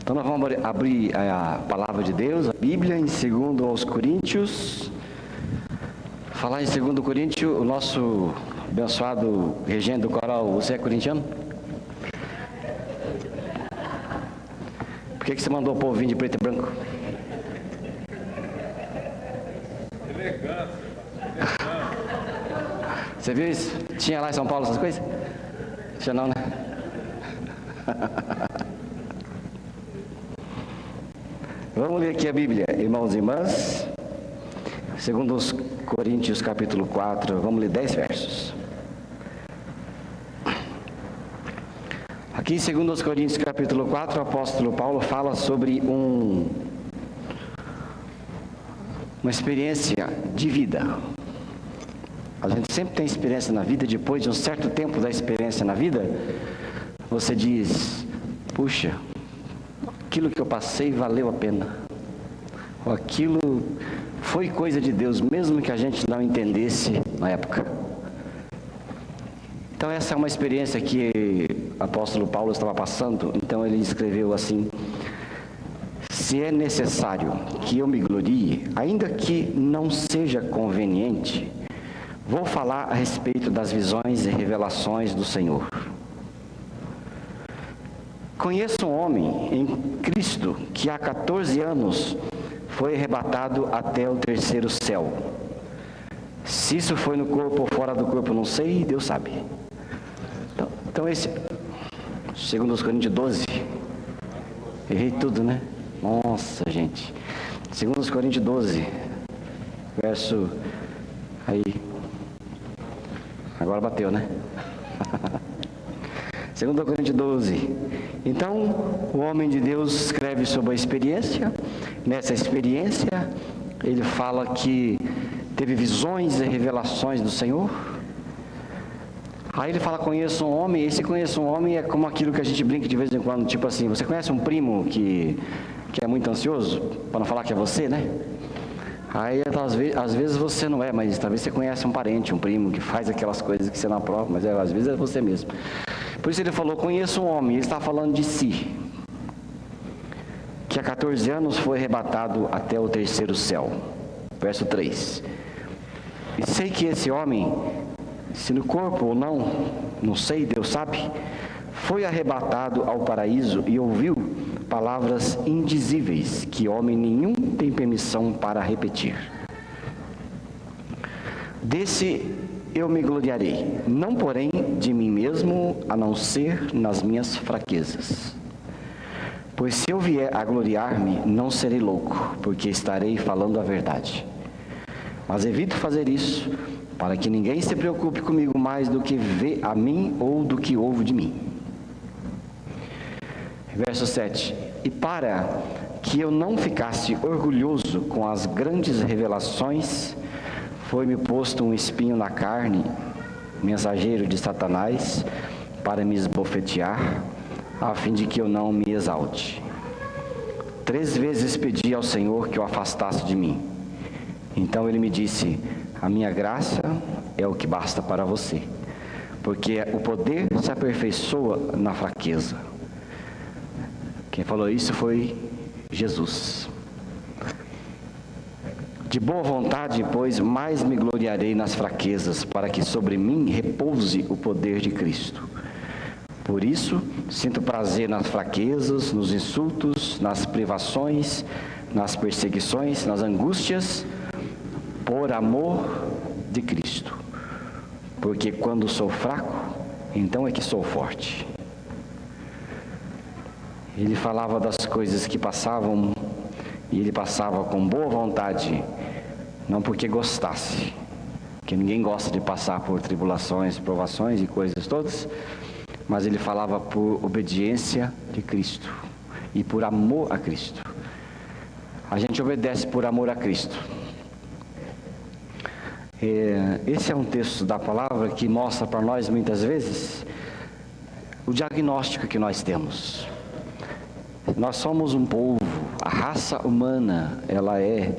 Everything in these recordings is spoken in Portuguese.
Então nós vamos abrir a palavra de Deus, a Bíblia, em 2 aos Coríntios. Falar em 2 Coríntios, o nosso abençoado regente do coral, você é corintiano? Por que você mandou o povo vir de preto e branco? Elegância. Você viu isso? Tinha lá em São Paulo essas coisas? Tinha não, né? Vamos ler aqui a Bíblia, irmãos e irmãs. 2 Coríntios capítulo 4, vamos ler 10 versos. Aqui em 2 Coríntios capítulo 4, o apóstolo Paulo fala sobre uma experiência de vida. A gente sempre tem experiência na vida, depois de um certo tempo da experiência na vida, você diz, puxa, aquilo que eu passei valeu a pena. Ou aquilo foi coisa de Deus, mesmo que a gente não entendesse na época. Então essa é uma experiência que o apóstolo Paulo estava passando, então ele escreveu assim: se é necessário que eu me glorie, ainda que não seja conveniente, vou falar a respeito das visões e revelações do Senhor. Conheço um homem em Cristo que há 14 anos foi arrebatado até o terceiro céu. Se isso foi no corpo ou fora do corpo, não sei, Deus sabe. Então esse, 2 Coríntios 12, errei tudo, né? Nossa, gente. 2 Coríntios 12, verso, aí, agora bateu, né? 2 Coríntios 12. Então, o homem de Deus escreve sobre a experiência. Nessa experiência, ele fala que teve visões e revelações do Senhor. Aí ele fala, conheço um homem. Esse conheço um homem é como aquilo que a gente brinca de vez em quando, tipo assim, você conhece um primo que é muito ansioso, para não falar que é você, né? Aí às vezes você não é, mas talvez você conhece um parente, um primo que faz aquelas coisas que você não aprova, mas às vezes é você mesmo. Por isso ele falou, conheço um homem, ele está falando de si, que há 14 anos foi arrebatado até o terceiro céu. Verso 3. E sei que esse homem, se no corpo ou não sei, Deus sabe, foi arrebatado ao paraíso e ouviu palavras indizíveis, que homem nenhum tem permissão para repetir. Desse eu me gloriarei, não porém de mim mesmo, a não ser nas minhas fraquezas. Pois se eu vier a gloriar-me, não serei louco, porque estarei falando a verdade. Mas evito fazer isso, para que ninguém se preocupe comigo mais do que vê a mim ou do que ouve de mim. Verso 7. E para que eu não ficasse orgulhoso com as grandes revelações, foi-me posto um espinho na carne, mensageiro de Satanás, para me esbofetear, a fim de que eu não me exalte. 3 vezes pedi ao Senhor que o afastasse de mim. Então ele me disse, a minha graça é o que basta para você, porque o poder se aperfeiçoa na fraqueza. Quem falou isso foi Jesus. De boa vontade, pois, mais me gloriarei nas fraquezas, para que sobre mim repouse o poder de Cristo. Por isso, sinto prazer nas fraquezas, nos insultos, nas privações, nas perseguições, nas angústias, por amor de Cristo. Porque quando sou fraco, então é que sou forte. Ele falava das coisas que passavam, e ele passava com boa vontade, não porque gostasse, porque ninguém gosta de passar por tribulações, provações e coisas todas, mas ele falava por obediência de Cristo e por amor a Cristo. A gente obedece por amor a Cristo. Esse é um texto da palavra que mostra para nós muitas vezes o diagnóstico que nós temos. Nós somos um povo, a raça humana, ela é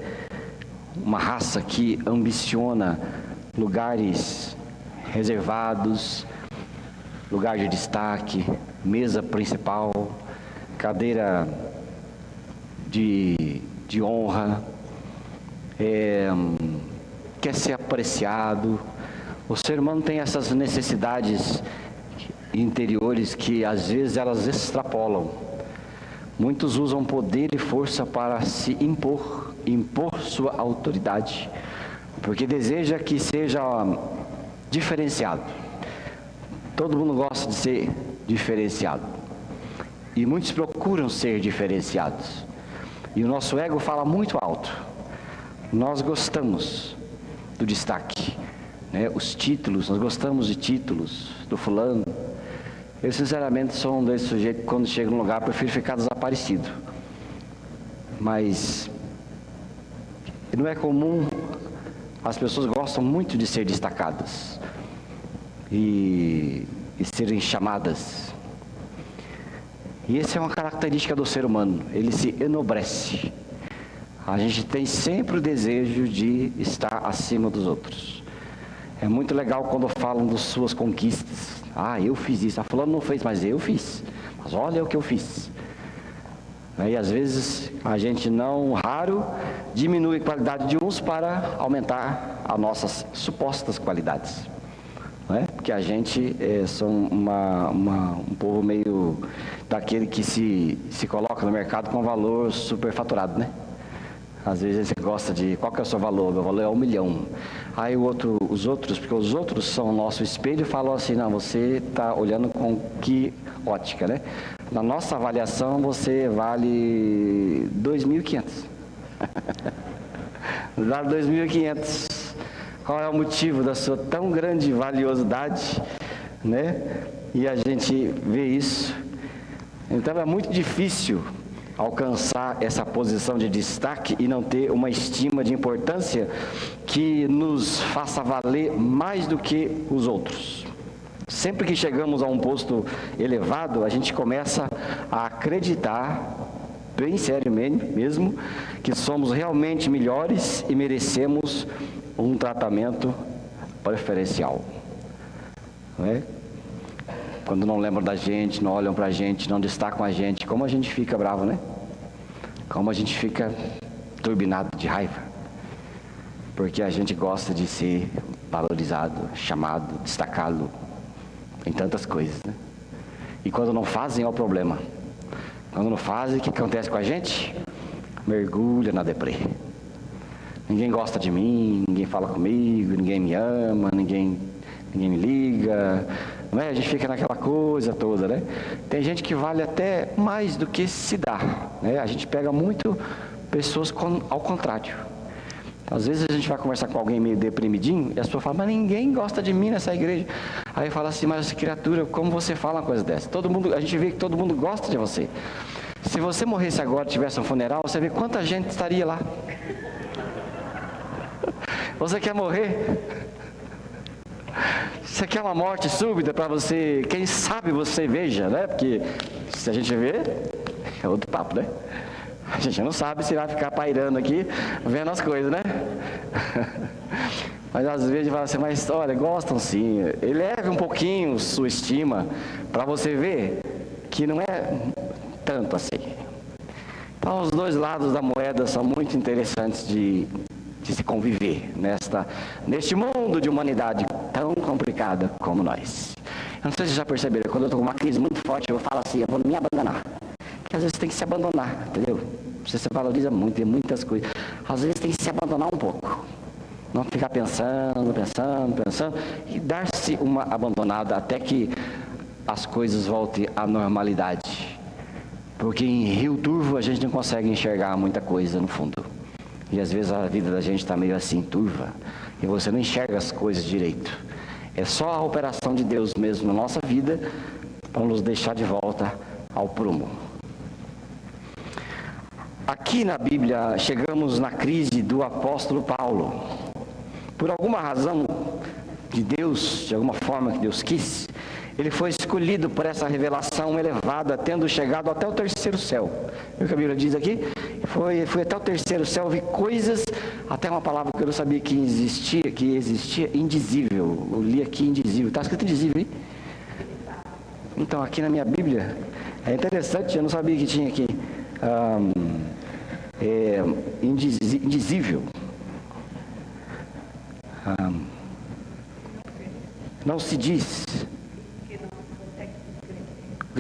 uma raça que ambiciona lugares reservados, lugar de destaque, mesa principal, cadeira de honra, quer ser apreciado. O ser humano tem essas necessidades interiores que às vezes elas extrapolam. Muitos usam poder e força para se impor sua autoridade, porque deseja que seja diferenciado. Todo mundo gosta de ser diferenciado, e muitos procuram ser diferenciados, e o nosso ego fala muito alto. Nós gostamos do destaque, né? Os títulos, nós gostamos de títulos do fulano. Eu sinceramente sou um desse sujeito que quando chego num lugar prefiro ficar desaparecido. Mas não é comum, as pessoas gostam muito de ser destacadas e serem chamadas. E essa é uma característica do ser humano, ele se enobrece. A gente tem sempre o desejo de estar acima dos outros. É muito legal quando falam das suas conquistas. Ah, eu fiz isso. Fulano não fez, mas eu fiz. Mas olha o que eu fiz. E às vezes a gente raro, diminui a qualidade de uns para aumentar as nossas supostas qualidades. Não é? Porque a gente são um povo meio daquele que se coloca no mercado com valor superfaturado, né? Às vezes você gosta de, qual que é o seu valor? Meu valor é 1 milhão. Aí os outros, porque os outros são o nosso espelho, falam assim, não, você está olhando com que ótica, né? Na nossa avaliação você vale 2.500. Vale 2.500. Qual é o motivo da sua tão grande valiosidade, né? E a gente vê isso. Então é muito difícil alcançar essa posição de destaque e não ter uma estima de importância que nos faça valer mais do que os outros. Sempre que chegamos a um posto elevado, a gente começa a acreditar, bem sério mesmo, que somos realmente melhores e merecemos um tratamento preferencial. Não é? Quando não lembram da gente, não olham pra gente, não destacam a gente, como a gente fica bravo, né? Como a gente fica turbinado de raiva. Porque a gente gosta de ser valorizado, chamado, destacado em tantas coisas, né? E quando não fazem, é o problema. Quando não fazem, o que acontece com a gente? Mergulha na deprê. Ninguém gosta de mim, ninguém fala comigo, ninguém me ama, ninguém me liga. Não é? A gente fica naquela coisa toda, né? Tem gente que vale até mais do que se dá, né? A gente pega muito pessoas ao contrário. Às vezes a gente vai conversar com alguém meio deprimidinho e a pessoa fala, mas ninguém gosta de mim nessa igreja. Aí fala assim, mas criatura, como você fala uma coisa dessa? A gente vê que todo mundo gosta de você. Se você morresse agora e tivesse um funeral, você vê quanta gente estaria lá. Você quer morrer? Você quer uma morte súbita para você, quem sabe você veja, né? Porque se a gente vê, é outro papo, né? A gente não sabe se vai ficar pairando aqui, vendo as coisas, né? Mas às vezes fala assim, mas olha, gostam sim. Eleve um pouquinho sua estima, para você ver que não é tanto assim. Então os dois lados da moeda são muito interessantes de se conviver neste mundo de humanidade tão complicada como nós. Eu não sei se vocês já perceberam, quando eu estou com uma crise muito forte, eu falo assim, eu vou me abandonar. Porque às vezes tem que se abandonar, entendeu? Você se valoriza muito, tem muitas coisas. Às vezes tem que se abandonar um pouco. Não ficar pensando e dar-se uma abandonada até que as coisas voltem à normalidade. Porque em Rio Turvo a gente não consegue enxergar muita coisa no fundo. E às vezes a vida da gente está meio assim, turva, e você não enxerga as coisas direito. É só a operação de Deus mesmo na nossa vida para nos deixar de volta ao prumo. Aqui na Bíblia chegamos na crise do apóstolo Paulo. Por alguma razão de Deus, de alguma forma que Deus quis, ele foi escolhido por essa revelação elevada, tendo chegado até o terceiro céu. Viu o que a Bíblia diz aqui? Foi até o terceiro céu, vi coisas, até uma palavra que eu não sabia que existia, indizível. Eu li aqui indizível, está escrito indizível, hein? Então aqui na minha Bíblia, É interessante, eu não sabia que tinha aqui. Indizível. Não se diz.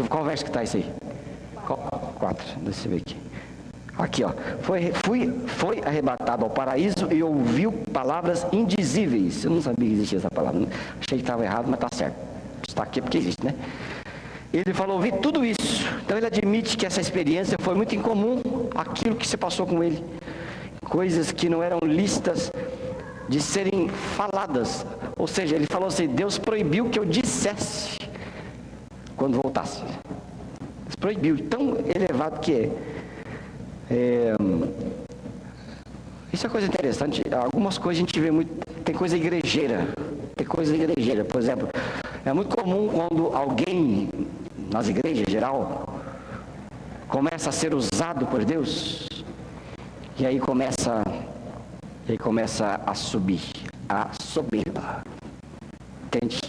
Qual verso que está isso aí? 4, deixa eu ver aqui. Aqui, ó. Foi arrebatado ao paraíso e ouviu palavras indizíveis. Eu não sabia que existia essa palavra. Achei que estava errado, mas está certo. Está aqui porque existe, né? Ele falou, ouvi tudo isso. Então ele admite que essa experiência foi muito incomum àquilo que se passou com ele. Coisas que não eram listas de serem faladas. Ou seja, ele falou assim, Deus proibiu que eu dissesse quando voltasse. Deus proibiu, tão elevado que é. Isso é coisa interessante. Algumas coisas a gente vê muito, tem coisa igrejeira. Por exemplo, é muito comum quando alguém, nas igrejas em geral, começa a ser usado por Deus, e aí começa a subir a soberba. Entende?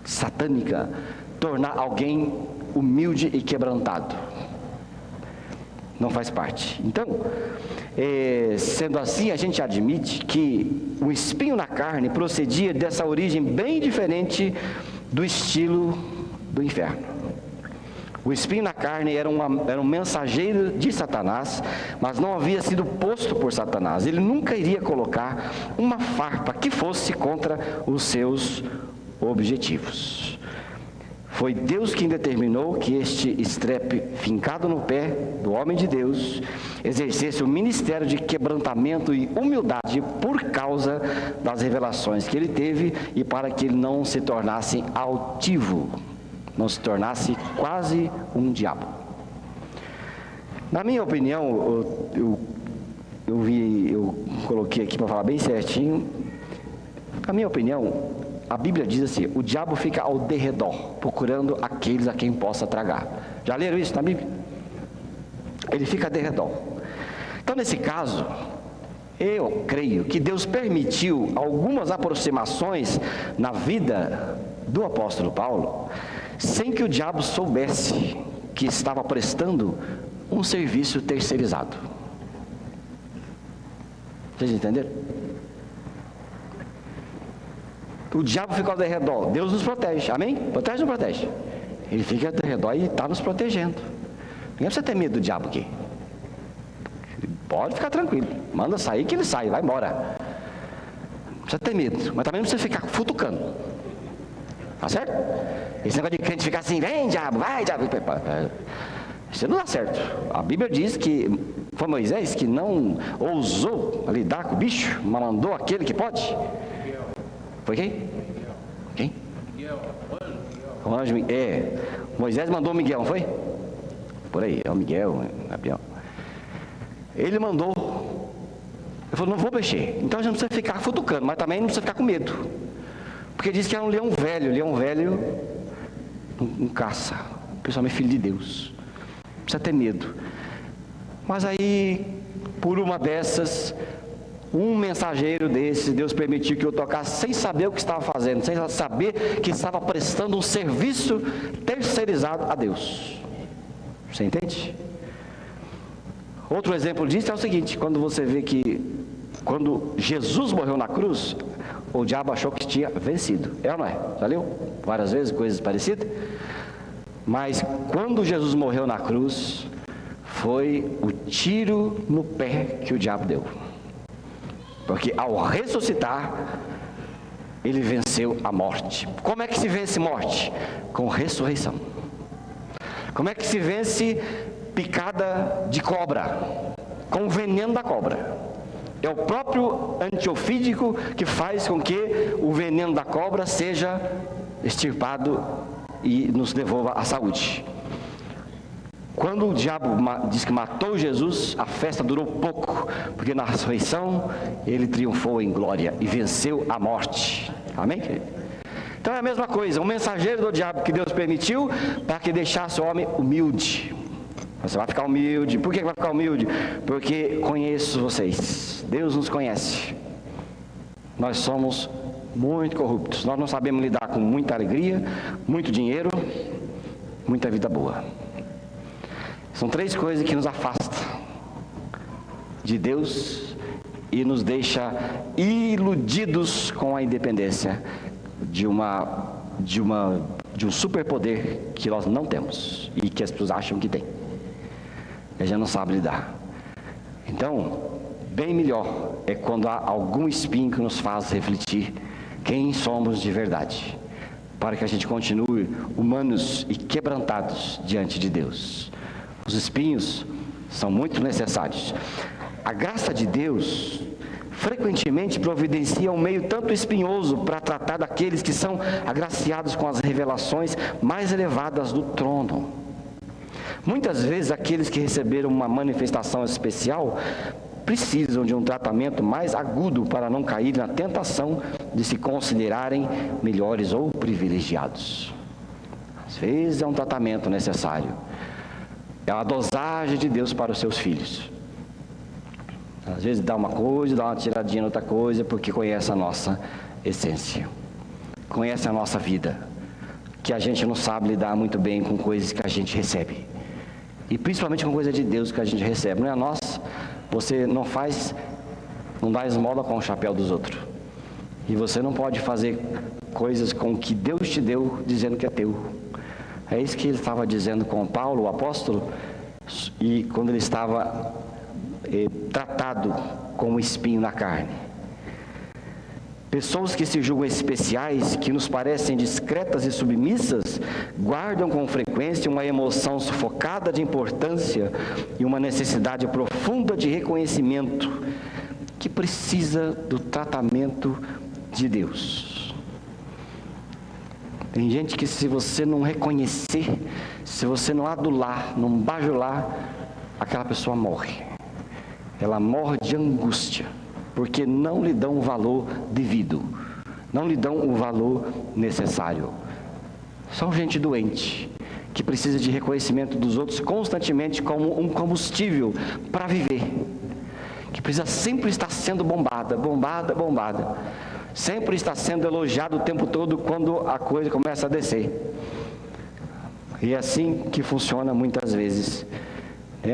Satânica, tornar alguém humilde e quebrantado. Não faz parte. Então, sendo assim, a gente admite que o espinho na carne procedia dessa origem bem diferente do estilo do inferno. O espinho na carne era um mensageiro de Satanás, mas não havia sido posto por Satanás. Ele nunca iria colocar uma farpa que fosse contra os seus objetivos. Foi Deus quem determinou que este estrepe fincado no pé do homem de Deus exercesse o ministério de quebrantamento e humildade por causa das revelações que ele teve e para que ele não se tornasse altivo, não se tornasse quase um diabo. Na minha opinião, eu coloquei aqui para falar bem certinho. Na minha opinião, a Bíblia diz assim, o diabo fica ao derredor, procurando aqueles a quem possa tragar. Já leram isso na Bíblia? Ele fica ao derredor. Então, nesse caso, eu creio que Deus permitiu algumas aproximações na vida do apóstolo Paulo, sem que o diabo soubesse que estava prestando um serviço terceirizado. Vocês entenderam? O diabo fica ao redor, Deus nos protege, amém? Protege ou não protege? Ele fica ao redor e está nos protegendo. Ninguém precisa ter medo do diabo aqui. Pode ficar tranquilo, manda sair que ele sai, vai embora. Não precisa ter medo, mas também não precisa ficar futucando. Tá certo? Esse negócio de crente ficar assim, vem diabo, vai diabo. Isso não dá certo. A Bíblia diz que foi Moisés que não ousou lidar com o bicho, mas mandou aquele que pode. Foi quem? Quem? O anjo Miguel. Moisés mandou o Miguel, não foi? Por aí, é o Miguel, Gabriel. Ele mandou. Ele falou, não vou mexer. Então a gente não precisa ficar futucando, mas também não precisa ficar com medo. Porque diz que era um leão velho não caça, principalmente filho de Deus. Não precisa ter medo. Mas aí, por uma dessas, um mensageiro desse, Deus permitiu que eu tocasse sem saber o que estava fazendo, sem saber que estava prestando um serviço terceirizado a Deus. Você entende? Outro exemplo disso é o seguinte, quando você vê que, quando Jesus morreu na cruz, o diabo achou que tinha vencido. É ou não é? Já leu? Várias vezes, coisas parecidas. Mas quando Jesus morreu na cruz, foi o tiro no pé que o diabo deu. Porque ao ressuscitar, ele venceu a morte. Como é que se vence morte? Com ressurreição. Como é que se vence picada de cobra? Com o veneno da cobra. É o próprio antiofídico que faz com que o veneno da cobra seja extirpado e nos devolva a saúde. Quando o diabo diz que matou Jesus, a festa durou pouco, porque na ressurreição ele triunfou em glória e venceu a morte. Amém? Então é a mesma coisa, um mensageiro do diabo que Deus permitiu para que deixasse o homem humilde. Você vai ficar humilde. Por que vai ficar humilde? Porque conheço vocês. Deus nos conhece. Nós somos muito corruptos. Nós não sabemos lidar com muita alegria, muito dinheiro, muita vida boa. São 3 coisas que nos afastam de Deus e nos deixa iludidos com a independência de um superpoder que nós não temos e que as pessoas acham que tem. A gente não sabe lidar. Então, bem melhor é quando há algum espinho que nos faz refletir quem somos de verdade, para que a gente continue humanos e quebrantados diante de Deus. Os espinhos são muito necessários. A graça de Deus frequentemente providencia um meio tanto espinhoso para tratar daqueles que são agraciados com as revelações mais elevadas do trono. Muitas vezes aqueles que receberam uma manifestação especial precisam de um tratamento mais agudo para não cair na tentação de se considerarem melhores ou privilegiados. Às vezes é um tratamento necessário. É a dosagem de Deus para os seus filhos. Às vezes dá uma coisa, dá uma tiradinha em outra coisa, porque conhece a nossa essência, conhece a nossa vida, que a gente não sabe lidar muito bem com coisas que a gente recebe, e principalmente com coisas de Deus que a gente recebe. Não é a nossa. Você não dá esmola com o chapéu dos outros, e você não pode fazer coisas com o que Deus te deu, dizendo que é teu. É isso que ele estava dizendo com Paulo, o apóstolo, e quando ele estava tratado com um espinho na carne. Pessoas que se julgam especiais, que nos parecem discretas e submissas, guardam com frequência uma emoção sufocada de importância e uma necessidade profunda de reconhecimento, que precisa do tratamento de Deus. Tem gente que, se você não reconhecer, se você não adular, não bajular, aquela pessoa morre. Ela morre de angústia, porque não lhe dão o valor devido, não lhe dão o valor necessário. São gente doente, que precisa de reconhecimento dos outros constantemente como um combustível para viver, que precisa sempre estar sendo bombada, sempre está sendo elogiado o tempo todo quando a coisa começa a descer. E é assim que funciona muitas vezes.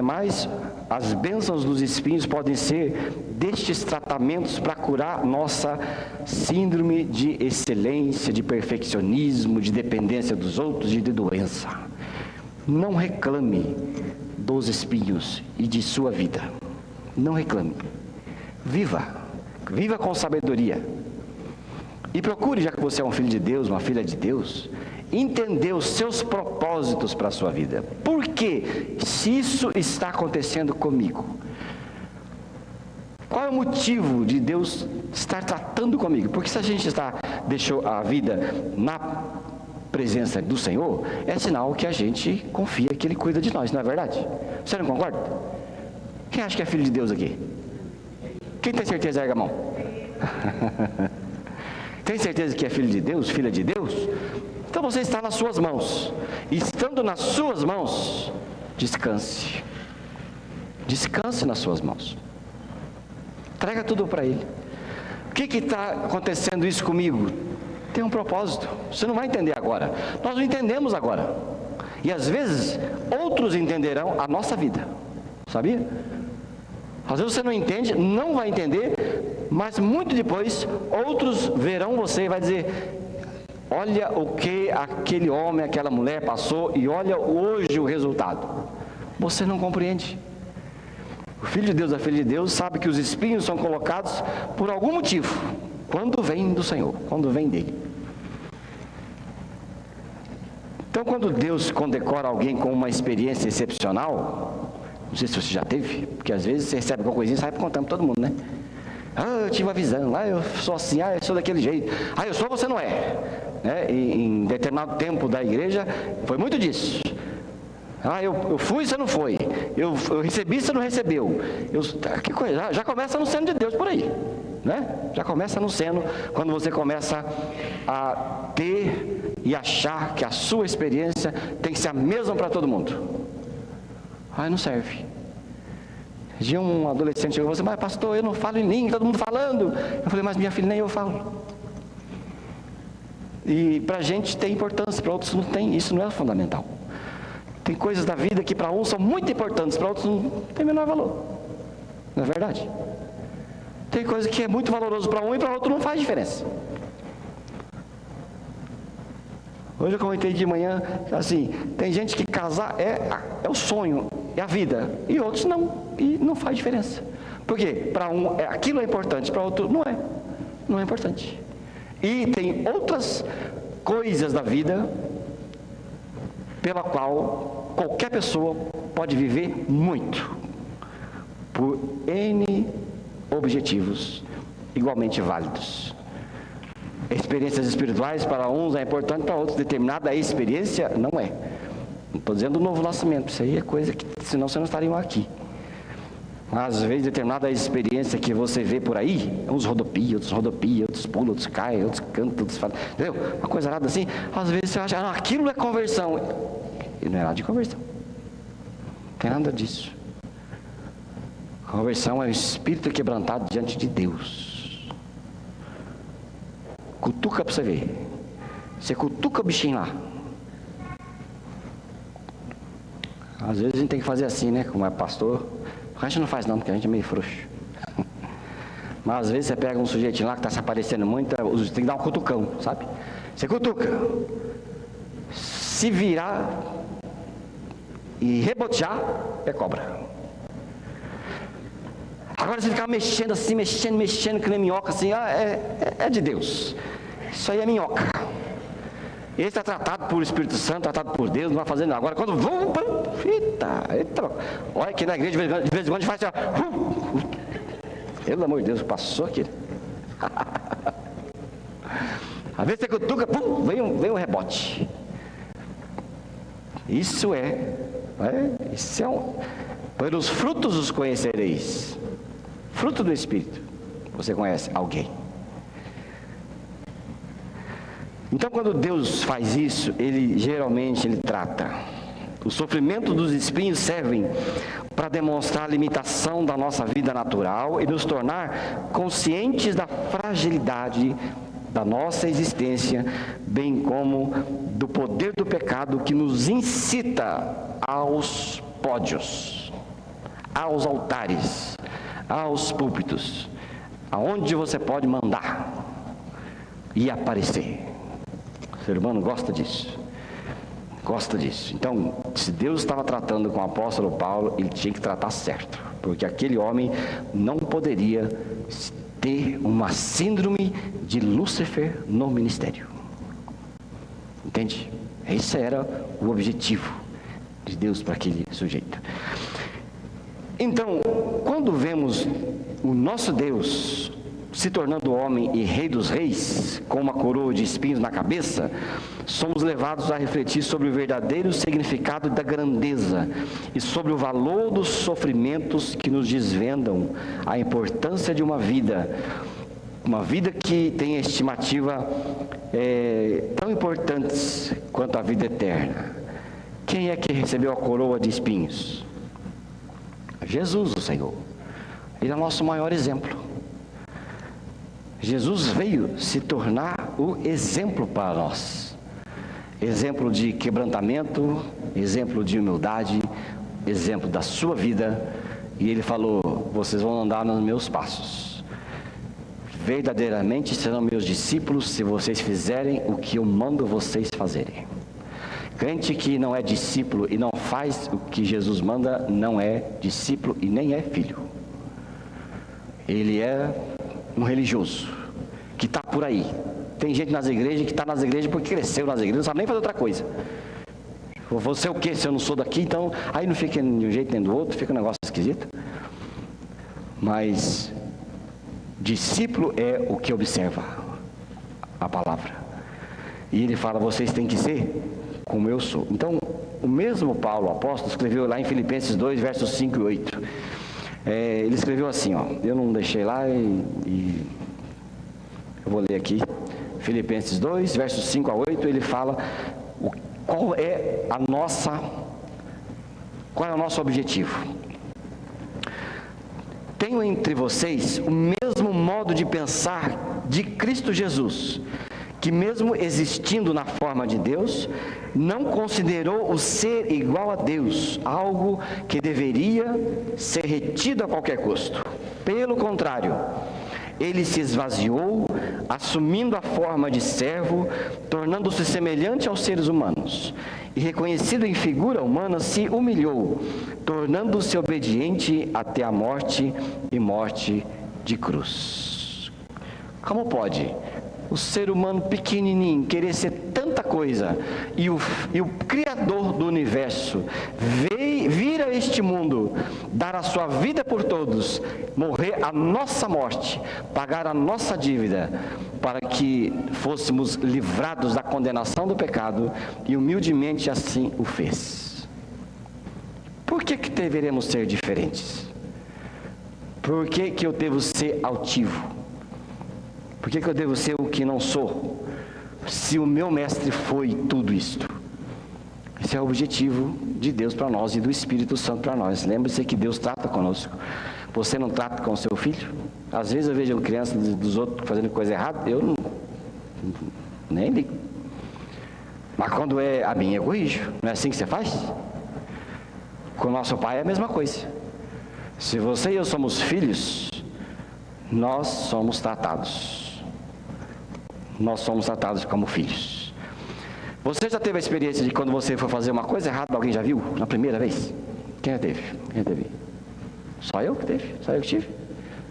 Mas as bênçãos dos espinhos podem ser destes tratamentos para curar nossa síndrome de excelência, de perfeccionismo, de dependência dos outros e de doença. Não reclame dos espinhos e de sua vida. Não reclame. Viva com sabedoria. E procure, já que você é um filho de Deus, uma filha de Deus, entender os seus propósitos para a sua vida. Por que, se isso está acontecendo comigo? Qual é o motivo de Deus estar tratando comigo? Porque se a gente deixou a vida na presença do Senhor, é sinal que a gente confia que Ele cuida de nós, não é verdade? Você não concorda? Quem acha que é filho de Deus aqui? Quem tem certeza, erga a mão. Tem certeza que é filho de Deus, filha de Deus? Então você está nas suas mãos. E estando nas suas mãos, descanse. Descanse nas suas mãos. Traga tudo para Ele. O que está acontecendo isso comigo? Tem um propósito. Você não vai entender agora. Nós não entendemos agora. E às vezes, outros entenderão a nossa vida. Sabia? Às vezes você não entende, não vai entender, mas muito depois, outros verão você e vai dizer: olha o que aquele homem, aquela mulher passou, e olha hoje o resultado. Você não compreende. O Filho de Deus, a Filha de Deus, sabe que os espinhos são colocados por algum motivo, quando vem do Senhor, quando vem dele. Então, quando Deus condecora alguém com uma experiência excepcional, não sei se você já teve, porque às vezes você recebe alguma coisinha e sai contando para todo mundo, né? Ah, eu tive uma visão, eu sou assim, eu sou daquele jeito, eu sou, você não é. Em determinado tempo da igreja, foi muito disso. Eu fui, você não foi. Eu recebi, você não recebeu. Que coisa, já começa no seno de Deus por aí, né? Já começa no seno, quando você começa a ter e achar que a sua experiência tem que ser a mesma para todo mundo. Aí não serve. Dia um adolescente chegou e falou assim: mas pastor, eu não falo em língua, todo mundo falando. Eu falei: mas minha filha, nem eu falo. E para a gente tem importância, para outros não tem. Isso não é fundamental. Tem coisas da vida que para uns são muito importantes, para outros não tem menor valor. Não é verdade? Tem coisa que é muito valoroso para um e para outro não faz diferença. Hoje eu comentei de manhã, assim, tem gente que casar é o sonho, é a vida, e outros não, e não faz diferença. Por quê? Para um aquilo é importante, para outro não é importante. E tem outras coisas da vida pela qual qualquer pessoa pode viver muito, por N objetivos igualmente válidos. Experiências espirituais para uns é importante, para outros determinada experiência não é. Não estou dizendo do novo nascimento, isso aí é coisa que senão vocês não estariam aqui. Mas às vezes determinada experiência que você vê por aí, uns rodopiam, outros pulam, outros caem, outros cantam, outros falam, entendeu? Uma coisa nada assim, às vezes você acha, aquilo é conversão. E não é nada de conversão. Não tem nada disso. Conversão é o espírito quebrantado diante de Deus. Cutuca para você ver. Você cutuca o bichinho lá. Às vezes a gente tem que fazer assim, né? Como é pastor. A gente não faz não, porque a gente é meio frouxo. Mas às vezes você pega um sujeitinho lá que está se aparecendo muito, tem que dar um cutucão, sabe? Você cutuca. Se virar e rebotear, é cobra. Agora você ficar mexendo assim, mexendo que nem minhoca assim, é de Deus. Isso aí é minhoca. Esse é tratado por Espírito Santo, tratado por Deus, não vai fazer nada. Agora quando vão, eita, olha aqui na igreja, de vez em quando a gente faz assim, pelo amor de Deus, passou aqui. Às vezes você cutuca, vem um rebote. Isso é pelos frutos os conhecereis. Fruto do Espírito. Você conhece alguém. Então quando Deus faz isso, geralmente Ele trata. Os sofrimentos dos espinhos servem para demonstrar a limitação da nossa vida natural e nos tornar conscientes da fragilidade da nossa existência, bem como do poder do pecado que nos incita aos pódios, aos altares, aos púlpitos, aonde você pode mandar e aparecer. O ser humano gosta disso. Então, se Deus estava tratando com o apóstolo Paulo, ele tinha que tratar certo, porque aquele homem não poderia ter uma síndrome de Lúcifer no ministério. Entende? Esse era o objetivo de Deus para aquele sujeito. Então, quando vemos o nosso Deus se tornando homem e rei dos reis, com uma coroa de espinhos na cabeça, somos levados a refletir sobre o verdadeiro significado da grandeza e sobre o valor dos sofrimentos que nos desvendam a importância de uma vida que tem estimativa tão importantes quanto a vida eterna. Quem é que recebeu a coroa de espinhos? Jesus, o Senhor. Ele é o nosso maior exemplo. Jesus veio se tornar o exemplo para nós. Exemplo de quebrantamento, exemplo de humildade, exemplo da sua vida. E ele falou: vocês vão andar nos meus passos. Verdadeiramente serão meus discípulos se vocês fizerem o que eu mando vocês fazerem. Crente que não é discípulo e não faz o que Jesus manda, não é discípulo e nem é filho. Ele é um religioso que está por aí. Tem gente nas igrejas que está nas igrejas porque cresceu nas igrejas, não sabe nem fazer outra coisa. Vou ser o quê se eu não sou daqui? Então, aí não fica de um jeito nem do outro, fica um negócio esquisito. Mas discípulo é o que observa a palavra. E ele fala: vocês têm que ser como eu sou. Então, o mesmo Paulo, apóstolo, escreveu lá em Filipenses 2, versos 5 e 8. Ele escreveu assim, eu não deixei lá e eu vou ler aqui. Filipenses 2, versos 5 a 8, ele fala qual é a nossa Qual é o nosso objetivo? Tenho entre vocês o mesmo modo de pensar de Cristo Jesus, que mesmo existindo na forma de Deus, não considerou o ser igual a Deus algo que deveria ser retido a qualquer custo. Pelo contrário, ele se esvaziou, assumindo a forma de servo, tornando-se semelhante aos seres humanos, e reconhecido em figura humana, se humilhou, tornando-se obediente até a morte e morte de cruz. Como pode o ser humano pequenininho querer ser tanta coisa, e o Criador do universo vir a este mundo, dar a sua vida por todos, morrer a nossa morte, pagar a nossa dívida, para que fôssemos livrados da condenação do pecado, e humildemente assim o fez? Por que deveremos ser diferentes? Por que eu devo ser altivo? Por que eu devo ser o que não sou, se o meu mestre foi tudo isto? Esse é o objetivo de Deus para nós e do Espírito Santo para nós. Lembre-se que Deus trata conosco. Você não trata com o seu filho? Às vezes eu vejo crianças dos outros fazendo coisa errada, eu nem ligo. Mas quando é a minha, eu corrijo. Não é assim que você faz? Com o nosso pai é a mesma coisa. Se você e eu somos filhos, nós somos tratados. Nós somos tratados como filhos. Você já teve a experiência de quando você for fazer uma coisa errada, alguém já viu? Na primeira vez? Quem já teve? Quem já teve? Só eu que teve? Só eu que tive?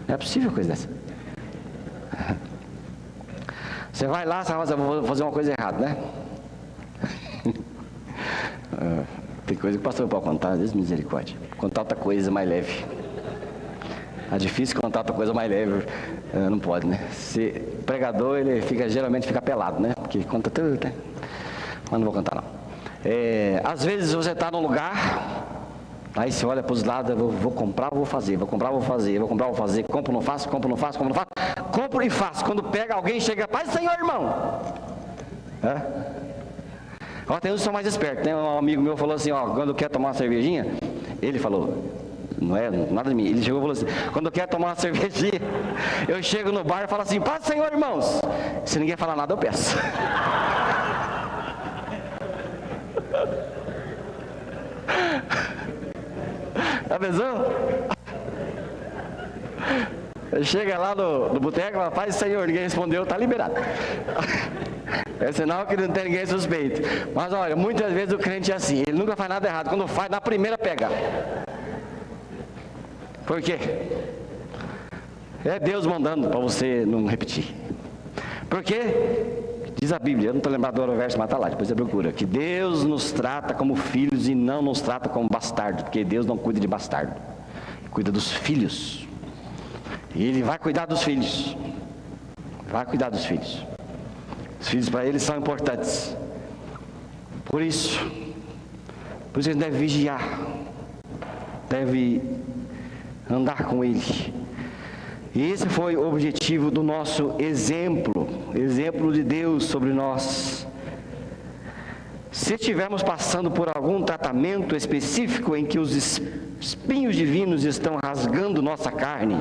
Não é possível coisa dessa. Você vai lá, você vai fazer uma coisa errada, né? Tem coisa que o pastor pode contar, Deus misericórdia. Contar outra coisa mais leve. É difícil contar outra coisa mais leve. Não pode, né? Se pregador, ele geralmente fica pelado, né? Porque conta tudo, né? Mas não vou contar, não. Às vezes você está num lugar, aí você olha para os lados, vou comprar, vou fazer, vou comprar, vou fazer, vou comprar, vou fazer, compro, não faço, compro, não faço, compro, não faço, compro e faço. Quando pega alguém, chega, Paz do Senhor, irmão. Ó, tem uns que são mais espertos, né? Um amigo meu falou assim, ó, quando quer tomar uma cervejinha, ele falou, não é nada de mim, ele chegou e falou assim, quando eu quero tomar uma cervejinha, eu chego no bar e falo assim, Paz do Senhor, irmãos. Se ninguém falar nada, eu peço. Já pensou? Chega lá no boteco, fala, Paz do Senhor, ninguém respondeu, tá liberado. É sinal que não tem ninguém suspeito. Mas olha, muitas vezes o crente é assim, ele nunca faz nada errado, quando faz, na primeira pega. Por quê? É Deus mandando para você não repetir. Por quê? Diz a Bíblia, eu não estou lembrado do verso, mas está lá, depois você procura, que Deus nos trata como filhos e não nos trata como bastardo, porque Deus não cuida de bastardo, cuida dos filhos. E Ele vai cuidar dos filhos. Vai cuidar dos filhos. Os filhos para Ele são importantes. Por isso Ele deve vigiar, deve andar com Ele. E esse foi o objetivo do nosso exemplo de Deus sobre nós. Se estivermos passando por algum tratamento específico em que os espinhos divinos estão rasgando nossa carne,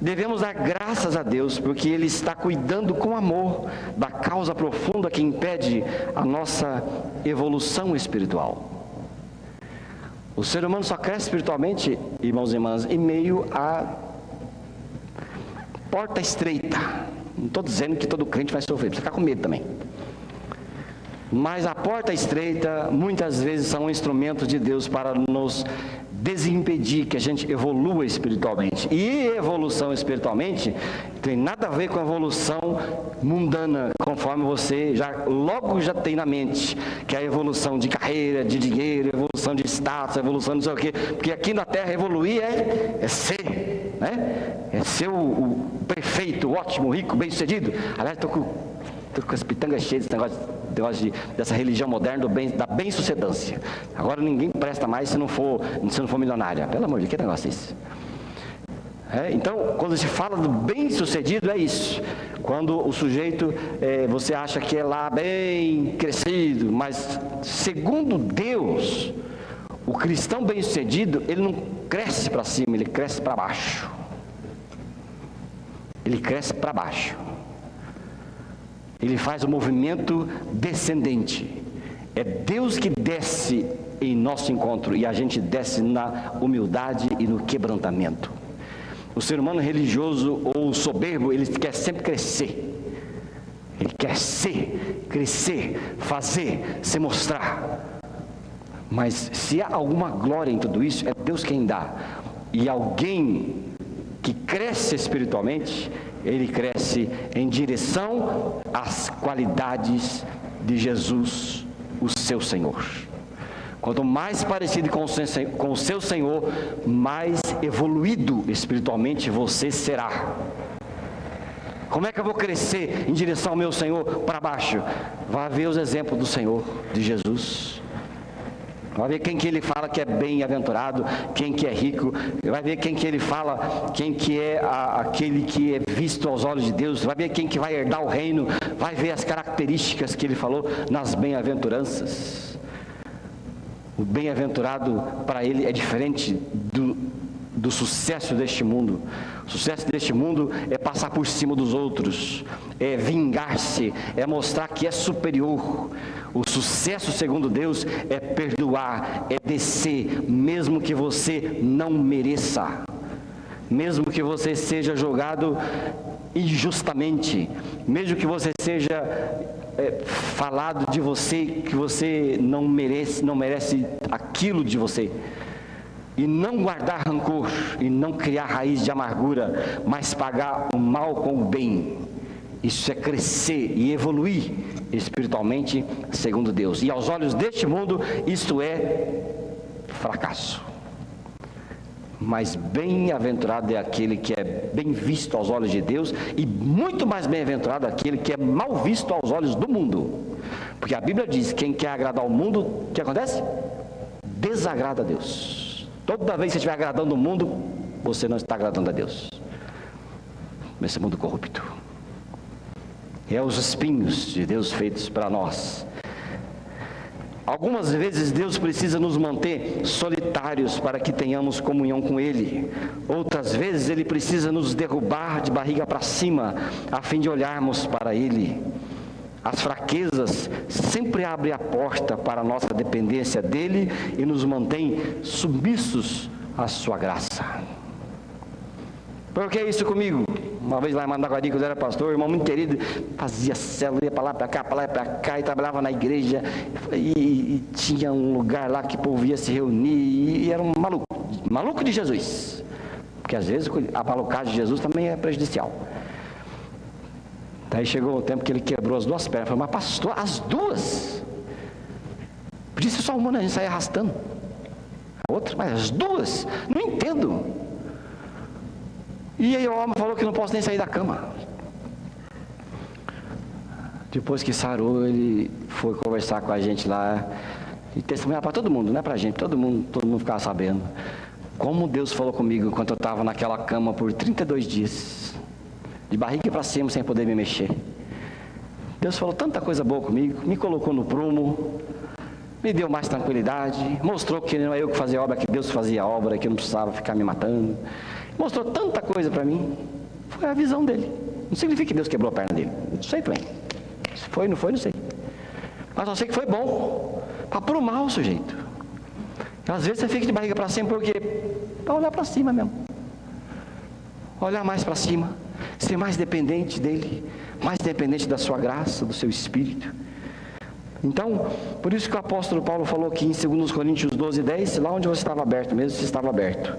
devemos dar graças a Deus, porque Ele está cuidando com amor da causa profunda que impede a nossa evolução espiritual. O ser humano só cresce espiritualmente, irmãos e irmãs, em meio a porta estreita. Não estou dizendo que todo crente vai sofrer, precisa ficar com medo também. Mas a porta estreita, muitas vezes, são instrumentos de Deus para nos desimpedir que a gente evolua espiritualmente. E evolução espiritualmente tem nada a ver com a evolução mundana, conforme você logo já tem na mente, que é a evolução de carreira, de dinheiro, evolução de status, evolução de não sei o quê. Porque aqui na Terra evoluir é ser, né? É ser o perfeito, o ótimo, o rico, bem-sucedido. Aliás, estou com as pitangas cheias desse negócio dessa religião moderna da bem-sucedância. Agora ninguém presta mais se não for milionária. Pelo amor de Deus, que negócio é esse? Então, quando se fala do bem-sucedido, é isso. Quando o sujeito, você acha que é lá bem crescido, mas segundo Deus, O cristão bem-sucedido, ele não cresce para cima, ele cresce para baixo. Ele cresce para baixo. Ele faz o movimento descendente. É Deus que desce em nosso encontro e a gente desce na humildade e no quebrantamento. O ser humano religioso ou soberbo, ele quer sempre crescer. Ele quer ser, crescer, fazer, se mostrar. Mas se há alguma glória em tudo isso, é Deus quem dá. E alguém que cresce espiritualmente, ele cresce em direção às qualidades de Jesus, o seu Senhor. Quanto mais parecido com o seu Senhor, mais evoluído espiritualmente você será. Como é que eu vou crescer em direção ao meu Senhor para baixo? Vai ver os exemplos do Senhor, de Jesus. Vai ver quem que ele fala que é bem-aventurado, quem que é rico. Vai ver quem que ele fala, quem que é aquele que é visto aos olhos de Deus. Vai ver quem que vai herdar o reino. Vai ver as características que ele falou nas bem-aventuranças. O bem-aventurado para ele é diferente do sucesso deste mundo. O sucesso deste mundo é passar por cima dos outros, é vingar-se, é mostrar que é superior. O sucesso, segundo Deus, é perdoar, é descer, mesmo que você não mereça, mesmo que você seja julgado injustamente, mesmo que você seja falado de você que você não merece aquilo de você. E não guardar rancor, e não criar raiz de amargura, mas pagar o mal com o bem. Isso é crescer e evoluir espiritualmente, segundo Deus. E aos olhos deste mundo, isto é fracasso. Mas bem-aventurado é aquele que é bem visto aos olhos de Deus, e muito mais bem-aventurado é aquele que é mal visto aos olhos do mundo. Porque a Bíblia diz, quem quer agradar ao mundo, o que acontece? Desagrada a Deus. Toda vez que você estiver agradando o mundo, você não está agradando a Deus. Nesse mundo corrupto. É os espinhos de Deus feitos para nós. Algumas vezes Deus precisa nos manter solitários para que tenhamos comunhão com Ele. Outras vezes Ele precisa nos derrubar de barriga para cima, a fim de olharmos para Ele. As fraquezas sempre abrem a porta para a nossa dependência dEle e nos mantém submissos à sua graça. Por que isso comigo? Uma vez lá em Mandaguari, quando eu era pastor, irmão muito querido, fazia célula, ia para lá, para cá, para lá, para cá, e trabalhava na igreja, e tinha um lugar lá que o povo ia se reunir, e era um maluco de Jesus, porque às vezes a malucagem de Jesus também é prejudicial. Daí chegou o tempo que ele quebrou as duas pernas. Falei, mas pastor, as duas? Podia ser só uma, né? A gente saia arrastando. A outra, mas as duas? Não entendo. E aí o homem falou que não posso nem sair da cama. Depois que sarou, ele foi conversar com a gente lá. E testemunhar para todo mundo, não é para a gente, todo mundo ficava sabendo. Como Deus falou comigo enquanto eu estava naquela cama por 32 dias. De barriga para cima, sem poder me mexer. Deus falou tanta coisa boa comigo, me colocou no prumo, me deu mais tranquilidade, mostrou que não é eu que fazia a obra, que Deus fazia a obra, que eu não precisava ficar me matando. Mostrou tanta coisa para mim. Foi a visão dele. Não significa que Deus quebrou a perna dele. Não sei também. Se foi, não foi, não sei. Mas só sei que foi bom para aprumar o sujeito. Às vezes você fica de barriga para cima, por quê? Para olhar para cima mesmo. Olhar mais para cima. Ser mais dependente dele, mais dependente da sua graça, do seu Espírito. Então, por isso que o apóstolo Paulo falou aqui em 2 Coríntios 12:10, lá onde você estava aberto mesmo, você estava aberto.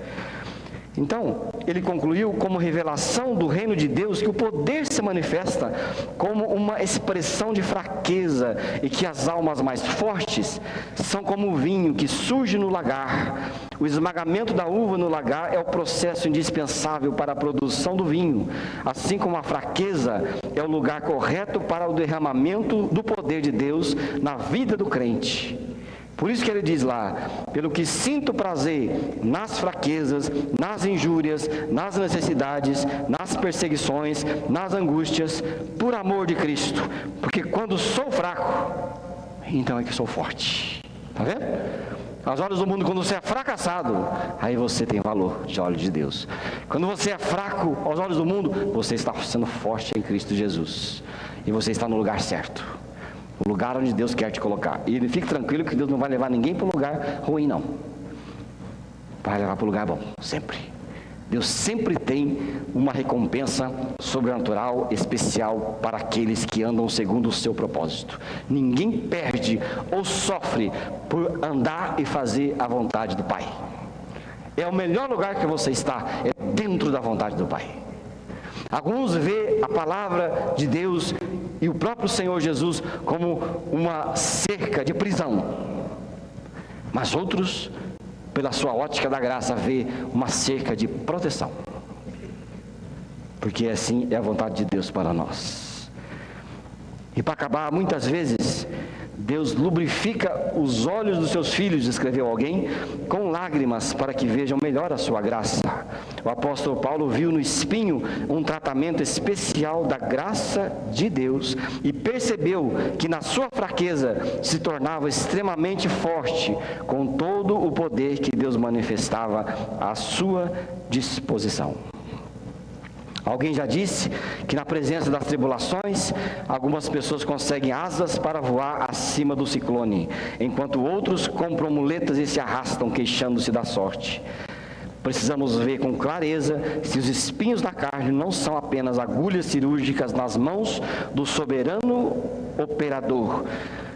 Então, ele concluiu como revelação do reino de Deus que o poder se manifesta como uma expressão de fraqueza e que as almas mais fortes são como o vinho que surge no lagar. O esmagamento da uva no lagar é o processo indispensável para a produção do vinho, assim como a fraqueza é o lugar correto para o derramamento do poder de Deus na vida do crente. Por isso que ele diz lá, pelo que sinto prazer nas fraquezas, nas injúrias, nas necessidades, nas perseguições, nas angústias, por amor de Cristo. Porque quando sou fraco, então é que sou forte. Está vendo? Aos olhos do mundo, quando você é fracassado, aí você tem valor aos olhos de Deus. Quando você é fraco aos olhos do mundo, você está sendo forte em Cristo Jesus. E você está no lugar certo. O lugar onde Deus quer te colocar. E fique tranquilo que Deus não vai levar ninguém para um lugar ruim, não. Vai levar para um lugar bom, sempre. Deus sempre tem uma recompensa sobrenatural, especial para aqueles que andam segundo o seu propósito. Ninguém perde ou sofre por andar e fazer a vontade do Pai. É o melhor lugar que você está, é dentro da vontade do Pai. Alguns vê a palavra de Deus e o próprio Senhor Jesus como uma cerca de prisão. Mas outros, pela sua ótica da graça, vê uma cerca de proteção. Porque assim é a vontade de Deus para nós. E para acabar, muitas vezes, Deus lubrifica os olhos dos seus filhos, escreveu alguém, com lágrimas para que vejam melhor a sua graça. O apóstolo Paulo viu no espinho um tratamento especial da graça de Deus e percebeu que na sua fraqueza se tornava extremamente forte com todo o poder que Deus manifestava à sua disposição. Alguém já disse que na presença das tribulações, algumas pessoas conseguem asas para voar acima do ciclone, enquanto outros compram muletas e se arrastam queixando-se da sorte. Precisamos ver com clareza se os espinhos da carne não são apenas agulhas cirúrgicas nas mãos do soberano operador,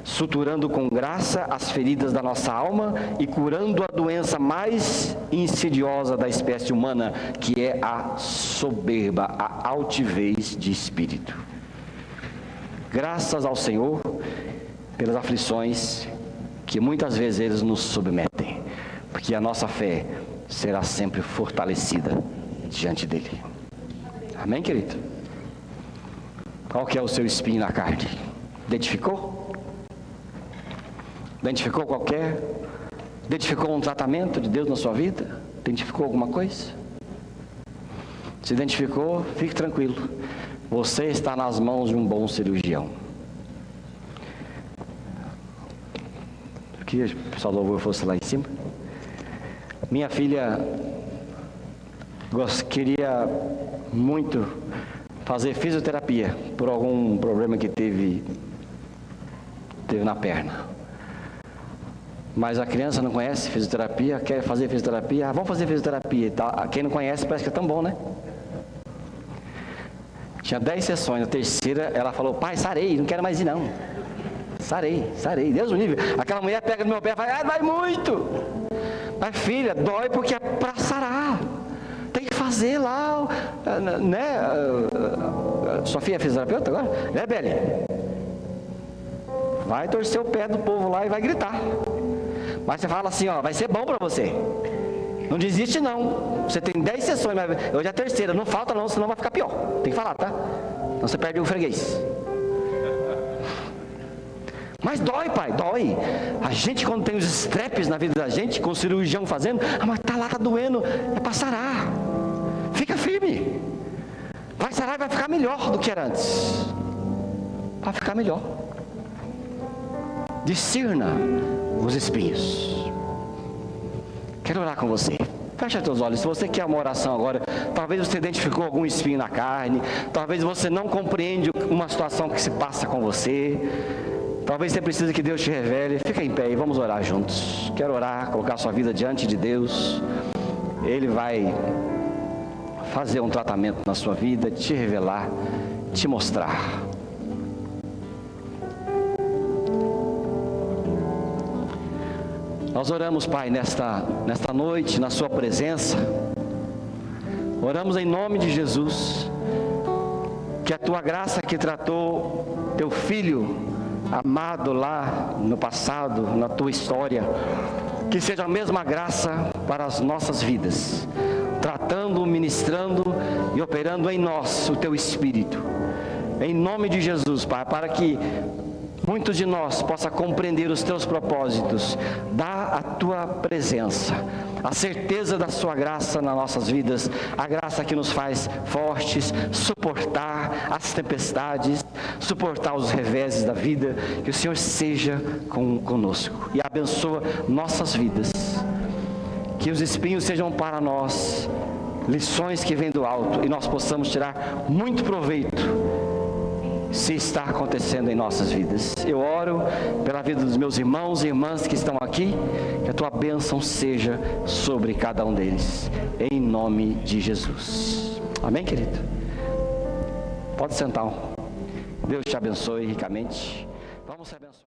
suturando com graça as feridas da nossa alma e curando a doença mais insidiosa da espécie humana, que é a soberba, a altivez de espírito. Graças ao Senhor pelas aflições que muitas vezes eles nos submetem, porque a nossa fé será sempre fortalecida diante dele. Amém, querido? Qual que é o seu espinho na carne? Identificou? Identificou qualquer? Identificou um tratamento de Deus na sua vida? Identificou alguma coisa? Se identificou, fique tranquilo. Você está nas mãos de um bom cirurgião. Eu queria que o pessoal do louvor fosse lá em cima. Minha filha queria muito fazer fisioterapia por algum problema que teve na perna. Mas a criança não conhece fisioterapia, quer fazer fisioterapia, vamos fazer fisioterapia e tal. Quem não conhece parece que é tão bom, né? Tinha 10 sessões, na terceira ela falou: pai, sarei, não quero mais ir não. Sarei, Deus o livre. Aquela mulher pega no meu pé e fala: vai muito. Mas filha, dói porque é pra sarar. Tem que fazer lá, né? Sua filha é fisioterapeuta agora? Né, Beli? Vai torcer o pé do povo lá e vai gritar. Mas você fala assim, ó, vai ser bom para você. Não desiste não. Você tem 10 sessões, mas hoje é a terceira. Não falta não, senão vai ficar pior. Tem que falar, tá? Senão você perde o freguês. Mas dói, pai, dói. A gente, quando tem os estrepes na vida da gente, com o cirurgião fazendo, mas tá lá, tá doendo, é para sarar. Fica firme. Vai sarar e vai ficar melhor do que era antes. Vai ficar melhor. Discirna os espinhos. Quero orar com você. Fecha teus olhos. Se você quer uma oração agora, talvez você identificou algum espinho na carne, talvez você não compreende uma situação que se passa com você, talvez você precise que Deus te revele. Fica em pé e vamos orar juntos. Quero orar, colocar sua vida diante de Deus. Ele vai fazer um tratamento na sua vida, te revelar, te mostrar. Nós oramos, Pai, nesta noite, na sua presença. Oramos em nome de Jesus, que a tua graça que tratou teu filho amado lá no passado, na tua história, que seja a mesma graça para as nossas vidas, tratando, ministrando e operando em nós o teu Espírito. Em nome de Jesus, Pai, para que muitos de nós possa compreender os teus propósitos. Dá a tua presença, a certeza da sua graça nas nossas vidas, a graça que nos faz fortes, suportar as tempestades, suportar os reveses da vida. Que o Senhor seja conosco e abençoa nossas vidas. Que os espinhos sejam para nós lições que vêm do alto e nós possamos tirar muito proveito se está acontecendo em nossas vidas. Eu oro pela vida dos meus irmãos e irmãs que estão aqui, que a tua bênção seja sobre cada um deles, em nome de Jesus. Amém, querido? Pode sentar. Deus te abençoe ricamente. Vamos se abençoar.